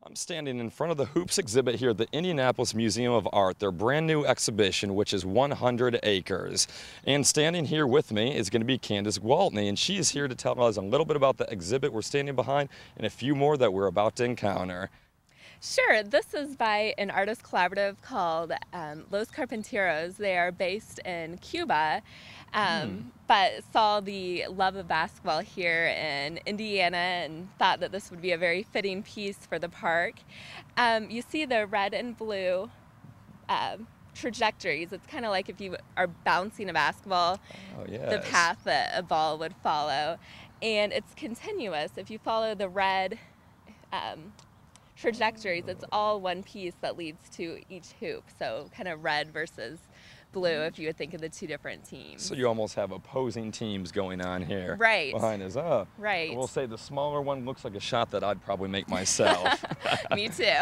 I'm standing in front of the Hoops exhibit here at the Indianapolis Museum of Art, their brand new exhibition, which is 100 acres. And standing here with me is going to be Candace Gwaltney, and she is here to tell us a little bit about the exhibit we're standing behind and a few more that we're about to encounter. Sure. This is by an artist collaborative called Los Carpinteros. They are based in Cuba, but saw the love of basketball here in Indiana and thought that this would be a very fitting piece for the park. You see the red and blue trajectories. It's kind of like if you are bouncing a basketball, the path that a ball would follow. And it's continuous. If you follow the red trajectories, it's all one piece that leads to each hoop. So kind of red versus blue if you would think of the two different teams. So you almost have opposing teams going on here. Right. Behind us. Oh, right. I will say the smaller one looks like a shot that I'd probably make myself. Me too.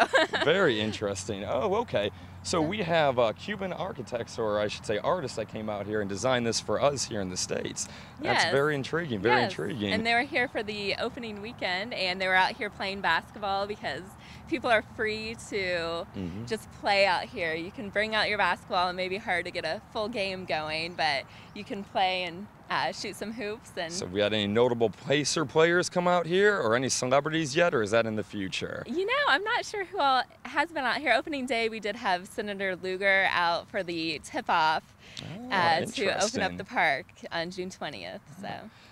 Very interesting. Oh, okay. So we have Cuban architects, or I should say artists, that came out here and designed this for us here in the States. That's very intriguing, very intriguing. And they were here for the opening weekend, and they were out here playing basketball because people are free to just play out here. You can bring out your basketball. It may be hard to get a full game going, but you can play and shoot some hoops. And so have we had any notable Pacer players come out here, or any celebrities yet, or is that in the future? You know, I'm not sure who all has been out here. Opening day, we did have Senator Lugar out for the tip-off to open up the park on June 20th. So.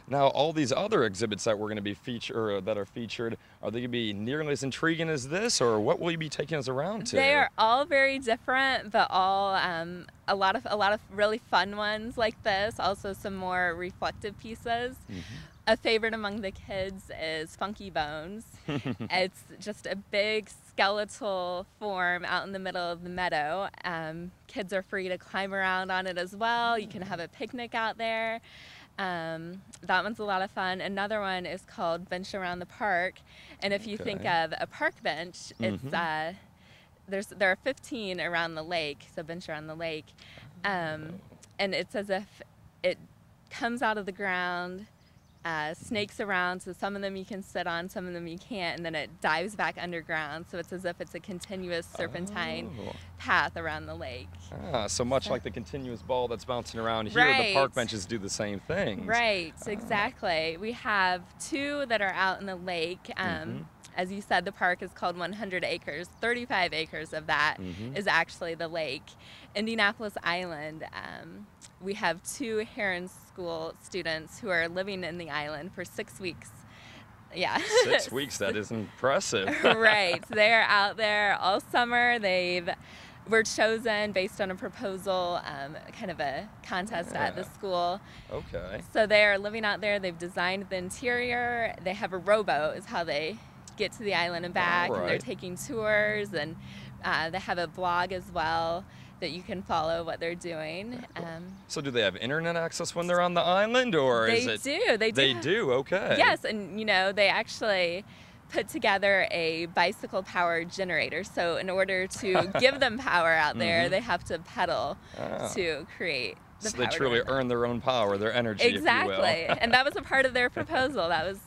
Now, all these other exhibits that we're going to be featured, are they going to be nearly as intriguing as this, or what will you be taking us around to? They are all very different, but all a lot of really fun ones like this. Also, some more reflective pieces. A favorite among the kids is Funky Bones. It's just a big skeletal form out in the middle of the meadow. Kids are free to climb around on it as well. You can have a picnic out there. That one's a lot of fun. Another one is called Bench Around the Park, and if you think of a park bench, it's there are 15 around the lake, so bench around the lake, and it's as if it comes out of the ground, snakes around, so some of them you can sit on, some of them you can't, and then it dives back underground, so it's as if it's a continuous serpentine path around the lake. So much like the continuous ball that's bouncing around here, the park benches do the same thing. Right, exactly. We have two that are out in the lake. As you said, the park is called 100 acres. 35 acres of that is actually the lake. Indianapolis Island, we have two Heron School students who are living in the island for 6 weeks. Yeah. 6 weeks, that is impressive. Right. They're out there all summer. Were chosen based on a proposal, kind of a contest at the school. Okay. So they are living out there. They've designed the interior. They have a rowboat is how they get to the island and back. And they're taking tours, and they have a blog as well that you can follow what they're doing. So do they have internet access when they're on the island, or is it? They do. They do, okay. Yes, and you know, they actually put together a bicycle-powered generator. So in order to give them power out there, they have to pedal to create the power. So they truly earn their own power, their energy, exactly. if you will. And that was a part of their proposal. That was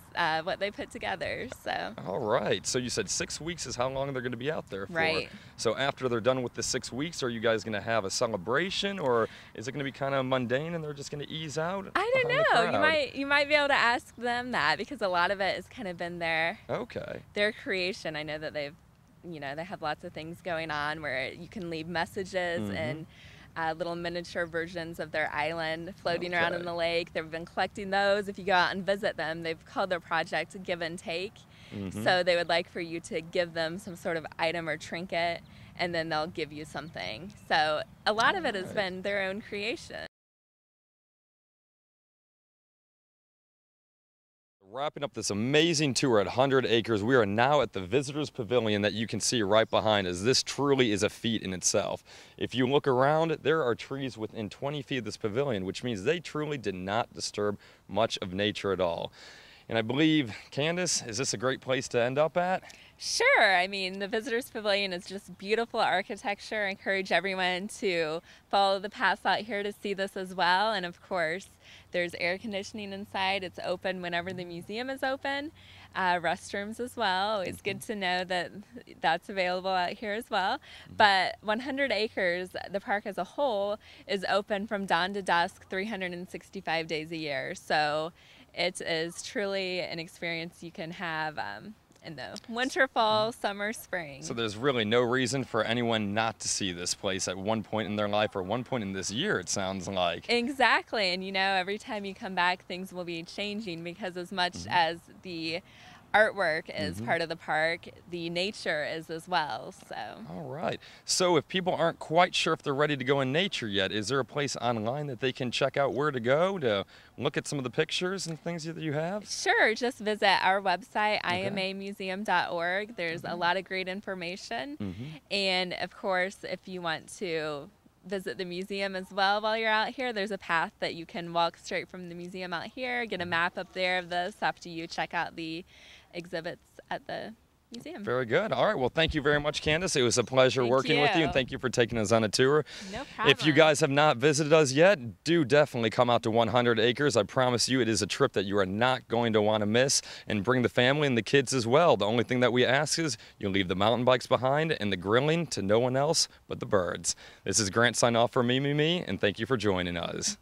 what they put together. So. All right. So you said 6 weeks is how long they're going to be out there for. Right. So after they're done with the 6 weeks, are you guys going to have a celebration, or is it going to be kind of mundane and they're just going to ease out? I don't know. You might be able to ask them that, because a lot of it has kind of been their creation. I know that they have lots of things going on where you can leave messages and little miniature versions of their island floating around in the lake. They've been collecting those. If you go out and visit them, they've called their project Give and Take. So they would like for you to give them some sort of item or trinket, and then they'll give you something. So a lot of it has been their own creation. Wrapping up this amazing tour at 100 acres, we are now at the Visitors Pavilion that you can see right behind us. This truly is a feat in itself. If you look around, there are trees within 20 feet of this pavilion, which means they truly did not disturb much of nature at all. And I believe, Candace, is this a great place to end up at? Sure. I mean, the Visitors Pavilion is just beautiful architecture. I encourage everyone to follow the paths out here to see this as well. And of course, there's air conditioning inside. It's open whenever the museum is open. Restrooms as well. Always good to know that that's available out here as well. But 100 Acres, the park as a whole, is open from dawn to dusk 365 days a year. So it is truly an experience you can have in the winter, fall, summer, spring. So there's really no reason for anyone not to see this place at one point in their life or one point in this year, it sounds like. Exactly. And you know, every time you come back, things will be changing, because as much as the artwork is part of the park, the nature is as well. So All right. So if people aren't quite sure if they're ready to go in nature yet, is there a place online that they can check out where to go to look at some of the pictures and things that you have? sure, just visit our website, imamuseum.org. There's a lot of great information. And of course, if you want to visit the museum as well while you're out here, there's a path that you can walk straight from the museum out here, get a map up there of this after you check out the exhibits at the museum. Very good. All right. Well, thank you very much, Candace. It was a pleasure working with you, and thank you for taking us on a tour. No problem. If you guys have not visited us yet, do definitely come out to 100 Acres. I promise you it is a trip that you are not going to want to miss, and bring the family and the kids as well. The only thing that we ask is you leave the mountain bikes behind and the grilling to no one else but the birds. This is Grant signing off for Me, and thank you for joining us.